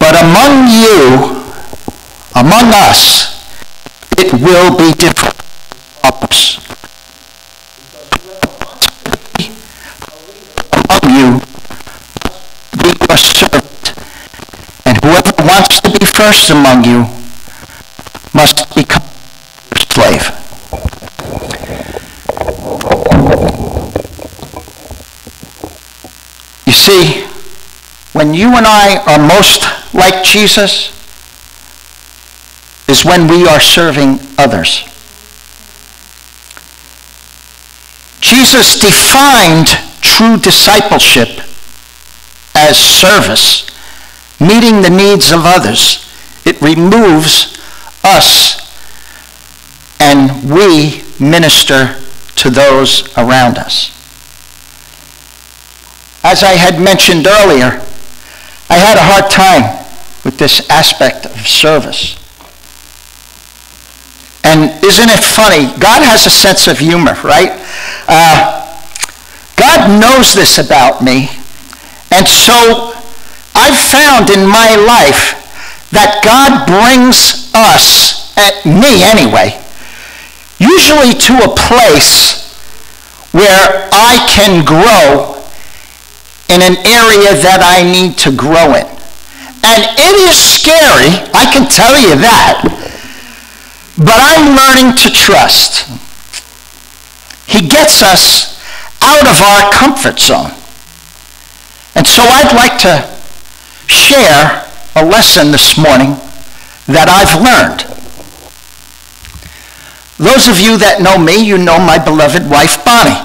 But among you, among us, it will be different. Among you, be your servant, and whoever wants to be first among you must become your slave. You see, when you and I are most like Jesus is when we are serving others. Jesus defined true discipleship as service, meeting the needs of others. It removes us and we minister to those around us. As I had mentioned earlier, I had a hard time with this aspect of service. And isn't it funny? God has a sense of humor, right? God knows this about me. And so I've found in my life that God brings us, me anyway, usually to a place where I can grow in an area that I need to grow in. And it is scary, I can tell you that, but I'm learning to trust. He gets us out of our comfort zone. And so I'd like to share a lesson this morning that I've learned. Those of you that know me, you know my beloved wife, Bonnie,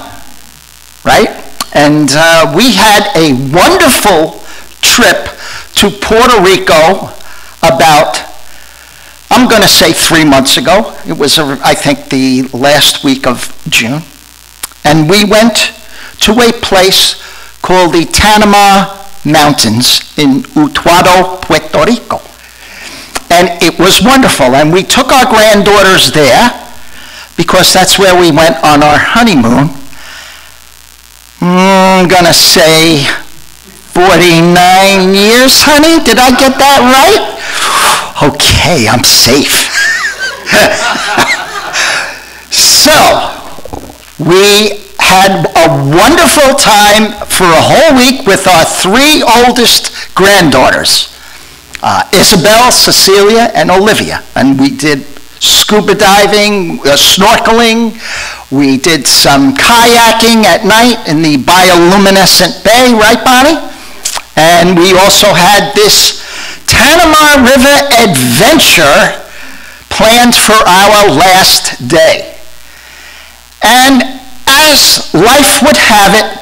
right? And we had a wonderful trip to Puerto Rico about, I'm going to say 3 months ago. It was, I think, the last week of June. And we went to a place called the Tanima Mountains in Utuado, Puerto Rico. And it was wonderful. And we took our granddaughters there because that's where we went on our honeymoon. I'm going to say 49 years, honey? Did I get that right? Okay, I'm safe. So, we had a wonderful time for a whole week with our 3 oldest granddaughters, Isabel, Cecilia, and Olivia. And we did scuba diving, snorkeling. We did some kayaking at night in the bioluminescent bay, right, Bonnie? And we also had this Tanima River adventure planned for our last day. And as life would have it,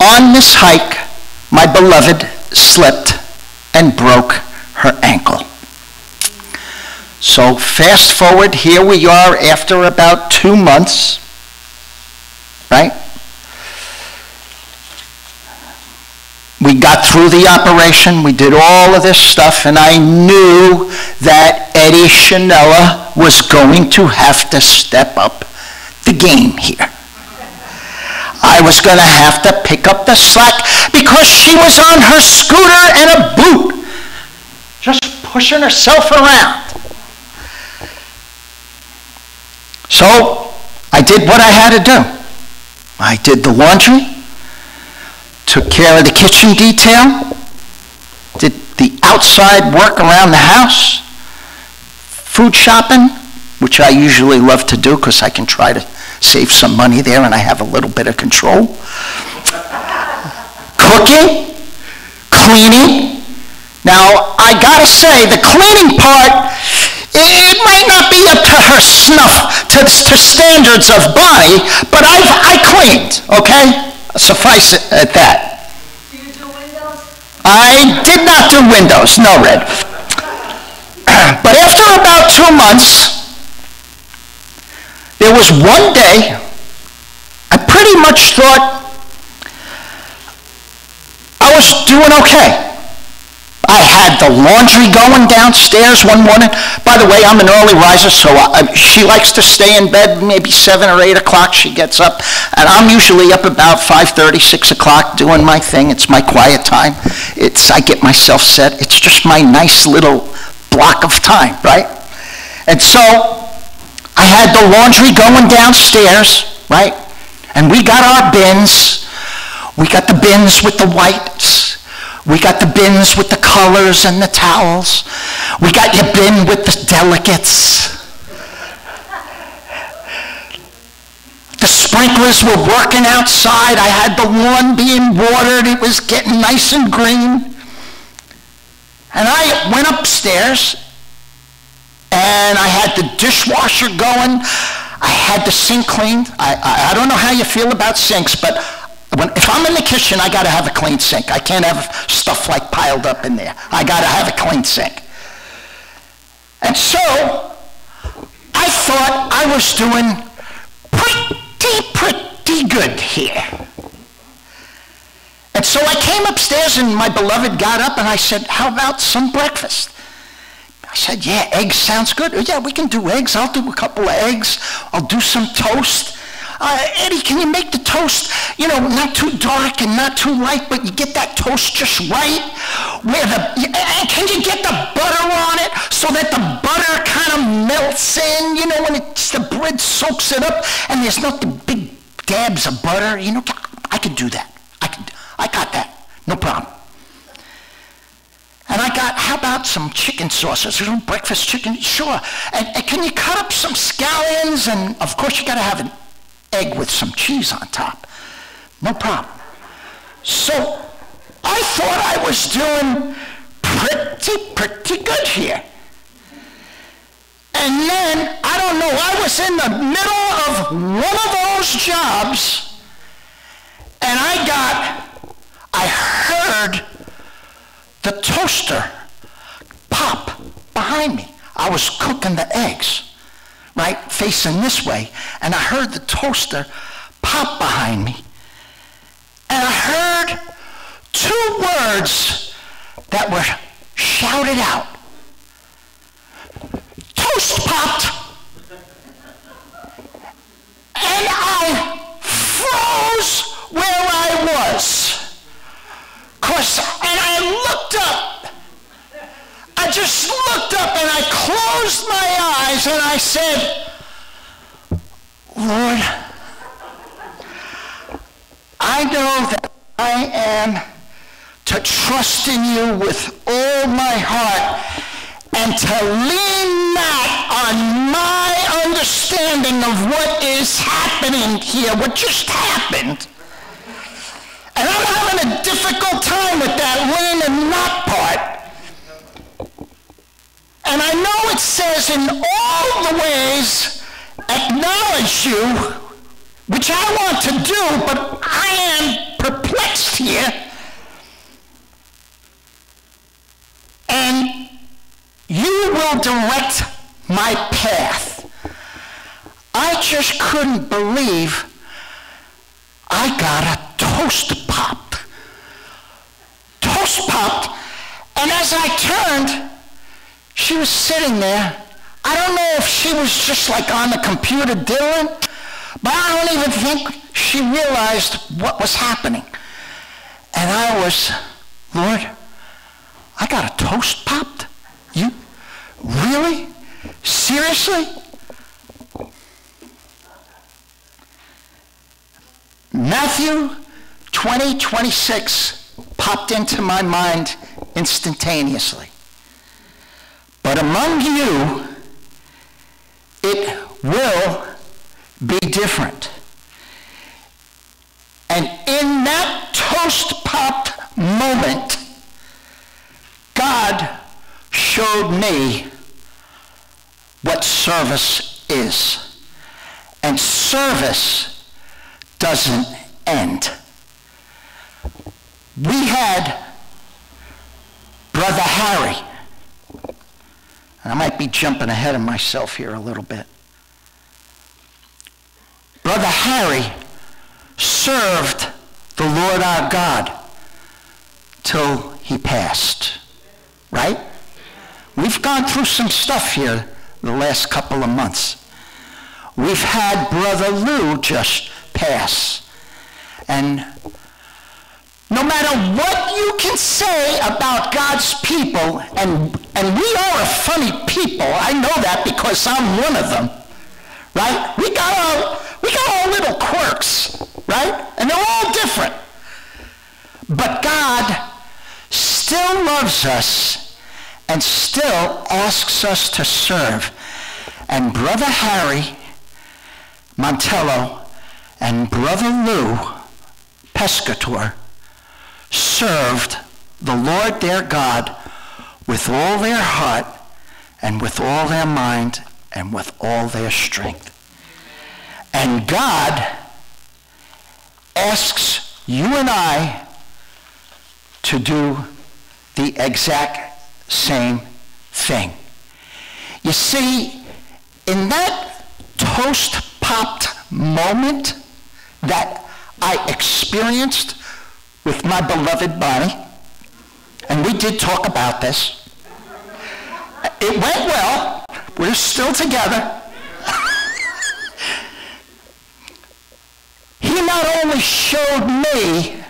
on this hike, my beloved slipped and broke her ankle. So fast forward, here we are after about 2 months, right? We got through the operation, we did all of this stuff, and I knew that Eddie Chanella was going to have to step up the game here. I was going to have to pick up the slack because she was on her scooter and a boot, just pushing herself around. So I did what I had to do. I did the laundry, took care of the kitchen detail, did the outside work around the house, food shopping, which I usually love to do because I can try to save some money there and I have a little bit of control. Cooking, cleaning. Now, I gotta say, the cleaning part, it might not be up to her snuff, to standards of Bonnie, but I cleaned, okay? Suffice it at that. Do you do windows? I did not do windows, no, Red. But after about 2 months, there was one day, I pretty much thought I was doing okay. I had the laundry going downstairs one morning. By the way, I'm an early riser, so she likes to stay in bed maybe 7 or 8 o'clock. She gets up, and I'm usually up about 5:30, 6 o'clock doing my thing. It's my quiet time. I get myself set. It's just my nice little block of time, right? And so I had the laundry going downstairs, right? And we got our bins. We got the bins with the whites. We got the bins with the colors and the towels. We got your bin with the delicates. The sprinklers were working outside. I had the lawn being watered. It was getting nice and green. And I went upstairs, and I had the dishwasher going. I had the sink cleaned. I don't know how you feel about sinks, but if I'm in the kitchen, I got to have a clean sink. I can't have stuff like piled up in there. I got to have a clean sink. And so I thought I was doing pretty good here. And so I came upstairs, and my beloved got up, and I said, how about some breakfast? I said, yeah, eggs sounds good. Yeah, we can do eggs. I'll do a couple of eggs. I'll do some toast. Eddie, can you make the toast, not too dark and not too light, but you get that toast just right? And can you get the butter on it so that the butter kind of melts in, when the bread soaks it up and there's not the big dabs of butter? I could do that. I got that. No problem. And I got, how about some chicken sauces? Breakfast chicken? Sure. And can you cut up some scallions? And, of course, you got to have an egg with some cheese on top. No problem. So I thought I was doing pretty good here. And then, I don't know, I was in the middle of one of those jobs, and I heard the toaster pop behind me. I was cooking the eggs, right, facing this way, and I heard the toaster pop behind me, and I heard two words that were shouted out. Toast popped. And I froze where I was. And I looked up. I just looked up and I closed my eyes and I said, Lord, I know that I am to trust in you with all my heart and to lean not on my understanding of what is happening here, what just happened. And I'm having a difficult time with that lean and not part. And I know it says in all the ways, acknowledge you, which I want to do, but I am perplexed here. And you will direct my path. I just couldn't believe I got a toast popped. Toast popped, and as I turned, she was sitting there. I don't know if she was just like on the computer dealing, but I don't even think she realized what was happening. And I was, Lord, I got a toast popped? You? Really? Seriously? Matthew 20:26 popped into my mind instantaneously. But among you, it will be different. And in that toast-popped moment, God showed me what service is. And service doesn't end. We had Brother Harry, and I might be jumping ahead of myself here a little bit. Brother Harry served the Lord our God till he passed. right? We've gone through some stuff here the last couple of months. We've had Brother Lou just pass. And no matter what you can say about God's people, and we are a funny people, I know that because I'm one of them, right? We got our little quirks, right? And they're all different. But God still loves us and still asks us to serve. And Brother Harry Montello and Brother Lou Pescator served the Lord their God with all their heart and with all their mind and with all their strength. And God asks you and I to do the exact same thing. You see, in that toast-popped moment that I experienced with my beloved Bonnie, and we did talk about this. It went well. We're still together. He not only showed me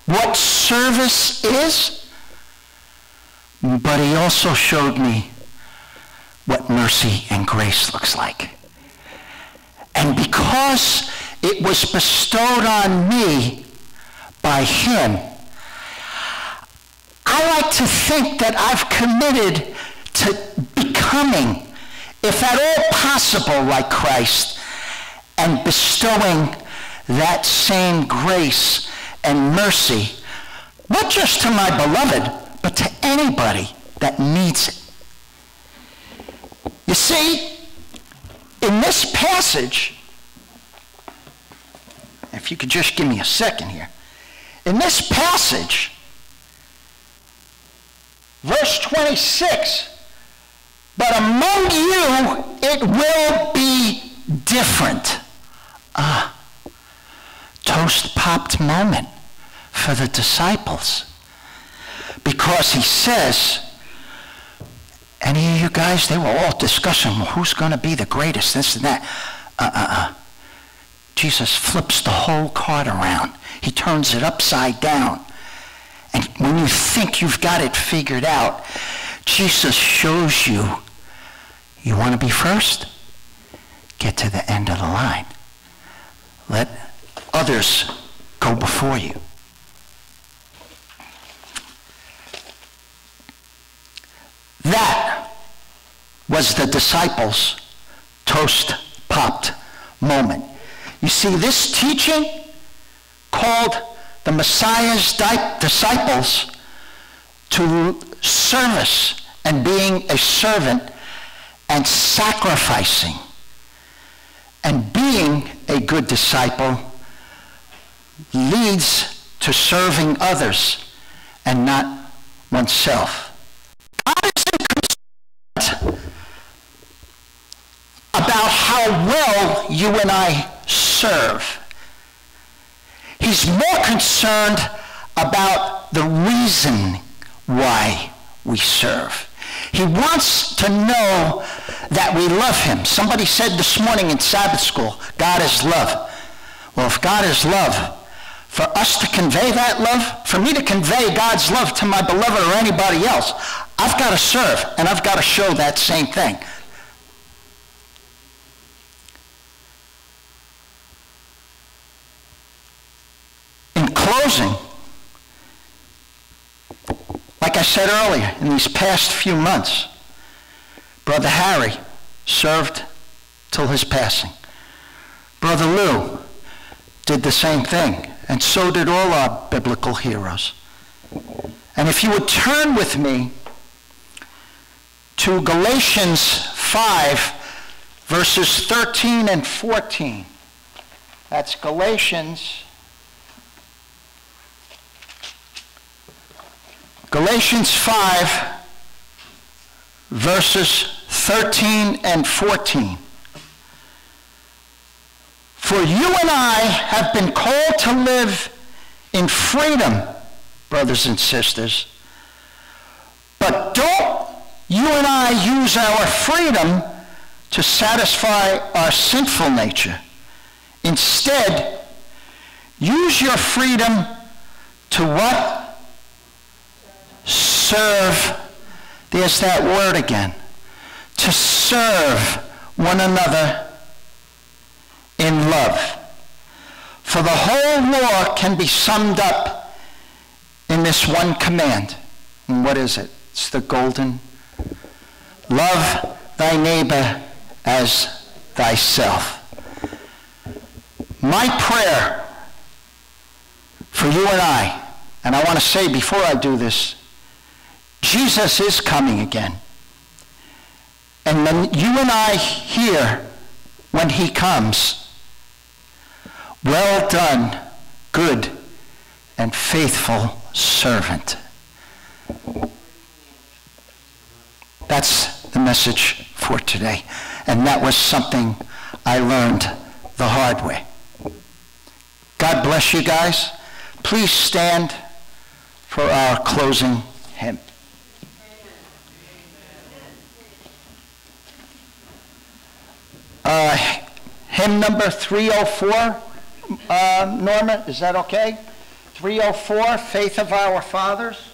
what service is, but he also showed me what mercy and grace looks like. And because it was bestowed on me by him, I like to think that I've committed to becoming, if at all possible, like Christ, and bestowing that same grace and mercy, not just to my beloved, but to anybody that needs it. You see, in this passage, if you could just give me a second here. In this passage, verse 26, but among you it will be different. Toast-popped moment for the disciples. Because he says, any of you guys, they were all discussing, well, who's going to be the greatest, this and that. Jesus flips the whole card around. He turns it upside down. And when you think you've got it figured out, Jesus shows you, you want to be first? Get to the end of the line. Let others go before you. That was the disciples' toast-popped moment. You see, this teaching called the Messiah's disciples to service and being a servant and sacrificing. And being a good disciple leads to serving others and not oneself. God isn't concerned about how well you and I serve. He's more concerned about the reason why we serve. He wants to know that we love him. Somebody said this morning in Sabbath school, God is love. Well, if God is love, for us to convey that love, for me to convey God's love to my beloved or anybody else, I've got to serve and I've got to show that same thing. Closing, like I said earlier, in these past few months, Brother Harry served till his passing. Brother Lou did the same thing, and so did all our biblical heroes. And if you would turn with me to Galatians 5, verses 13 and 14. That's Galatians 5, verses 13 and 14. For you and I have been called to live in freedom, brothers and sisters, but you and I use our freedom to satisfy our sinful nature. Instead, use your freedom to what? Serve. There's that word again. To serve one another in love. For the whole law can be summed up in this one command. And what is it? It's the golden. Love thy neighbor as thyself. My prayer for you and I want to say before I do this, Jesus is coming again. And when you and I hear when he comes, well done, good and faithful servant. That's the message for today. And that was something I learned the hard way. God bless you guys. Please stand for our closing hymn. Hymn number 304, Norma, is that okay? 304, Faith of Our Fathers.